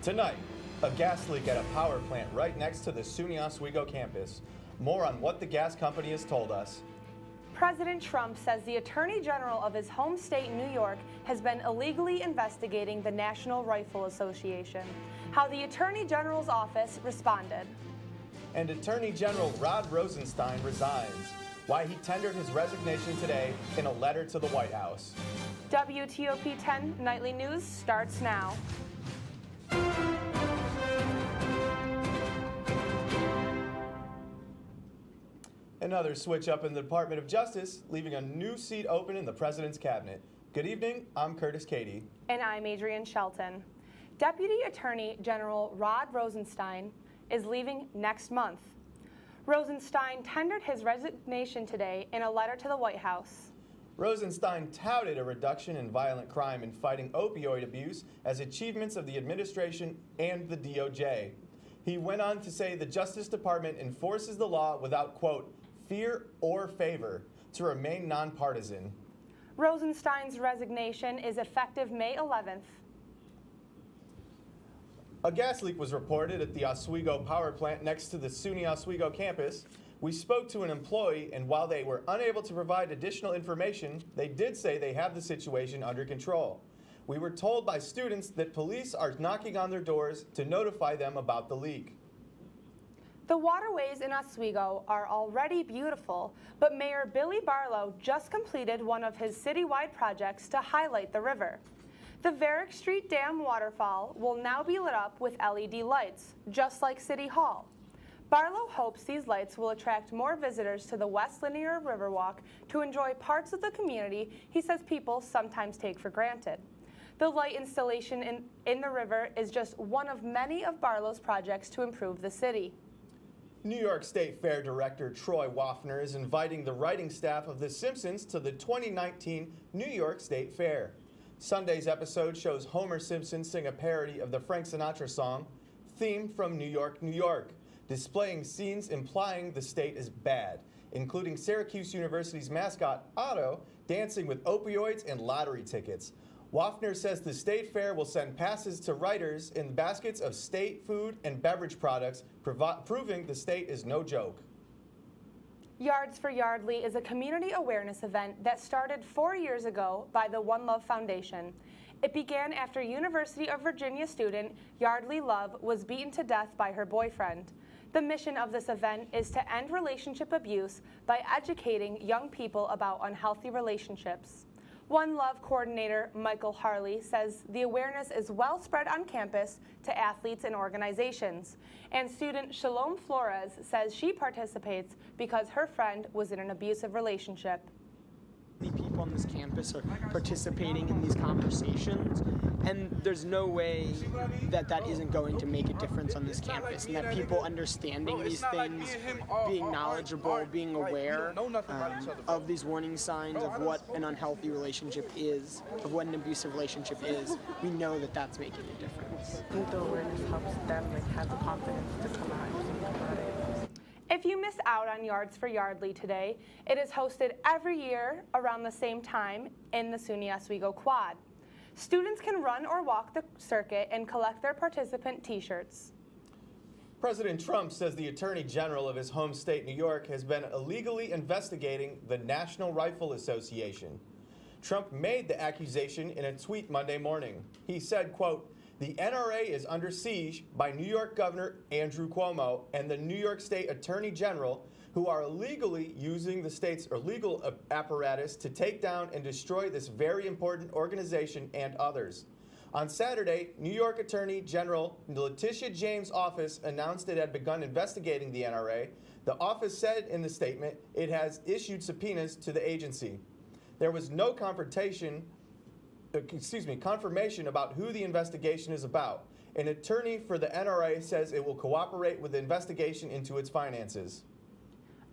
Tonight, a gas leak at a power plant right next to the SUNY Oswego campus. More on what the gas company has told us. President Trump says the Attorney General of his home state, New York, has been illegally investigating the National Rifle Association. How the Attorney General's office responded. And Attorney General Rod Rosenstein resigns. Why he tendered his resignation today in a letter to the White House. WTOP 10 Nightly News starts now. Another switch up in the Department of Justice, leaving a new seat open in the President's cabinet. Good evening, I'm Curtis Cady. And I'm Adrienne Shelton. Deputy Attorney General Rod Rosenstein is leaving next month. Rosenstein tendered his resignation today in a letter to the White House. Rosenstein touted a reduction in violent crime and fighting opioid abuse as achievements of the administration and the DOJ. He went on to say the Justice Department enforces the law without, quote, fear or favor, to remain nonpartisan. Rosenstein's resignation is effective May 11th. A gas leak was reported at the Oswego power plant next to the SUNY Oswego campus. We spoke to an employee, and while they were unable to provide additional information, they did say they have the situation under control. We were told by students that police are knocking on their doors to notify them about the leak. The waterways in Oswego are already beautiful, but Mayor Billy Barlow just completed one of his citywide projects to highlight the river. The Varick Street Dam waterfall will now be lit up with LED lights, just like City Hall. Barlow hopes these lights will attract more visitors to the West Linear Riverwalk to enjoy parts of the community he says people sometimes take for granted. The light installation in the river is just one of many of Barlow's projects to improve the city. New York State Fair Director Troy Waffner is inviting the writing staff of The Simpsons to the 2019 New York State Fair. Sunday's episode shows Homer Simpson sing a parody of the Frank Sinatra song, Theme from New York, New York, displaying scenes implying the state is bad, including Syracuse University's mascot, Otto, dancing with opioids and lottery tickets. Waffner says the state fair will send passes to writers in baskets of state food and beverage products, proving the state is no joke. Yards for Yardley is a community awareness event that started 4 years ago by the One Love Foundation. It began after University of Virginia student Yardley Love was beaten to death by her boyfriend. The mission of this event is to end relationship abuse by educating young people about unhealthy relationships. One Love coordinator Michael Harley says the awareness is well spread on campus to athletes and organizations. And student Shalom Flores says she participates because her friend was in an abusive relationship. Many people on this campus are participating in these conversations, and there's no way that that isn't going to make a difference on this campus, and that people understanding these things, being knowledgeable, being aware of these warning signs of what an unhealthy relationship is, of what an abusive relationship is, we know that that's making a difference. I think the awareness helps them have the confidence to come out and speak about it. If you miss out on Yards for Yardley today, it is hosted every year around the same time in the SUNY Oswego Quad. Students can run or walk the circuit and collect their participant t-shirts. President Trump says the Attorney General of his home state, New York, has been illegally investigating the National Rifle Association. Trump made the accusation in a tweet Monday morning. He said, quote, "The NRA is under siege by New York Governor Andrew Cuomo and the New York State Attorney General, who are illegally using the state's legal apparatus to take down and destroy this very important organization and others." On Saturday, New York Attorney General Letitia James' office announced it had begun investigating the NRA. The office said in the statement it has issued subpoenas to the agency. There was no confirmation about who the investigation is about. An attorney for the NRA says it will cooperate with the investigation into its finances.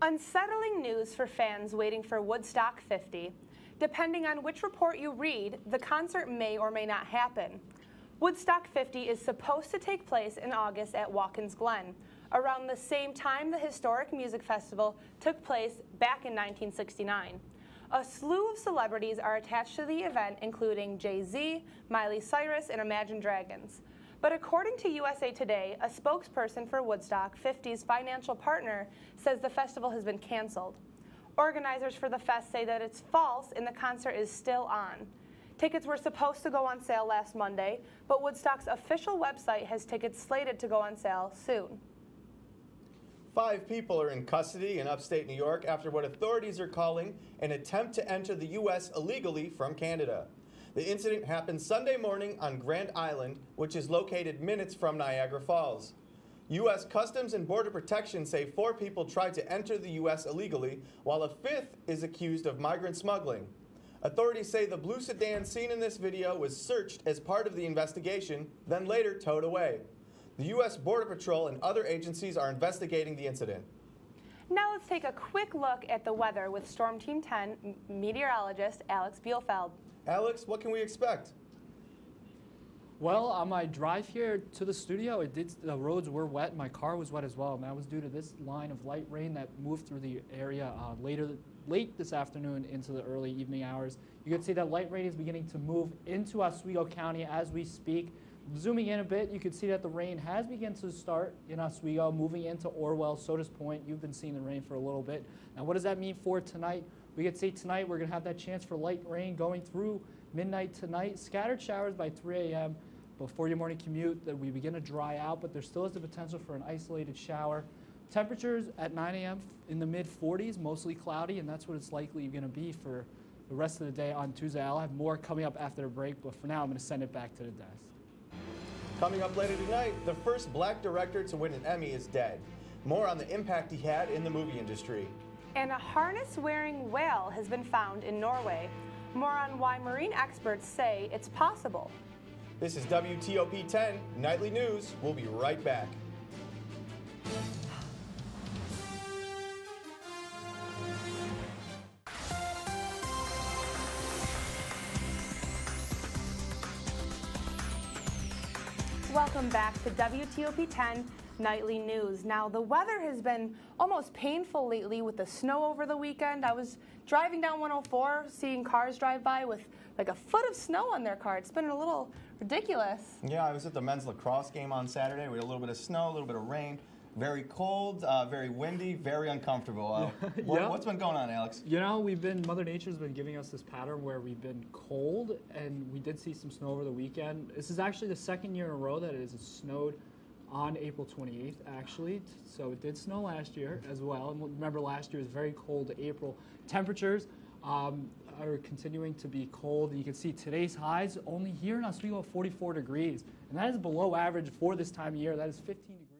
Unsettling news for fans waiting for Woodstock 50. Depending on which report you read, the concert may or may not happen. Woodstock 50 is supposed to take place in August at Watkins Glen, around the same time the historic music festival took place back in 1969. A slew of celebrities are attached to the event, including Jay-Z, Miley Cyrus, and Imagine Dragons. But according to USA Today, a spokesperson for Woodstock 50's financial partner says the festival has been canceled. Organizers for the fest say that it's false and the concert is still on. Tickets were supposed to go on sale last Monday, but Woodstock's official website has tickets slated to go on sale soon. 5 people are in custody in upstate New York after what authorities are calling an attempt to enter the U.S. illegally from Canada. The incident happened Sunday morning on Grand Island, which is located minutes from Niagara Falls. U.S. Customs and Border Protection say 4 people tried to enter the U.S. illegally, while a 5th is accused of migrant smuggling. Authorities say the blue sedan seen in this video was searched as part of the investigation, then later towed away. The U.S. Border Patrol and other agencies are investigating the incident. Now let's take a quick look at the weather with Storm Team 10 meteorologist Alex Bielfeld. Alex, what can we expect? Well, on my drive here to the studio, the roads were wet. My car was wet as well, and that was due to this line of light rain that moved through the area late this afternoon into the early evening hours. You can see that light rain is beginning to move into Oswego County as we speak. Zooming in a bit, you can see that the rain has begun to start in Oswego, moving into Orwell, Sodas Point. You've been seeing the rain for a little bit. Now, what does that mean for tonight? We could see tonight we're going to have that chance for light rain going through midnight tonight. Scattered showers by 3 a.m. Before your morning commute, that we begin to dry out, but there still is the potential for an isolated shower. Temperatures at 9 a.m. in the mid-40s, mostly cloudy, and that's what it's likely going to be for the rest of the day on Tuesday. I'll have more coming up after the break, but for now, I'm going to send it back to the desk. Coming up later tonight, the first black director to win an Emmy is dead. More on the impact he had in the movie industry. And a harness-wearing whale has been found in Norway. More on why marine experts say it's possible. This is WTOP 10 Nightly News. We'll be right back. Welcome back to WTOP 10 Nightly News. Now, the weather has been almost painful lately with the snow over the weekend. I was driving down 104, seeing cars drive by with like a foot of snow on their car. It's been a little ridiculous. Yeah, I was at the men's lacrosse game on Saturday. We had a little bit of snow, a little bit of rain. Very cold, very windy, very uncomfortable. What's been going on, Alex? You know, Mother Nature's been giving us this pattern where we've been cold, and we did see some snow over the weekend. This is actually the second year in a row that it has snowed on April 28th, actually. So it did snow last year as well. And remember, last year was very cold April. Temperatures are continuing to be cold. You can see today's highs only here in Oswego 44 degrees. And that is below average for this time of year. That is 15 degrees.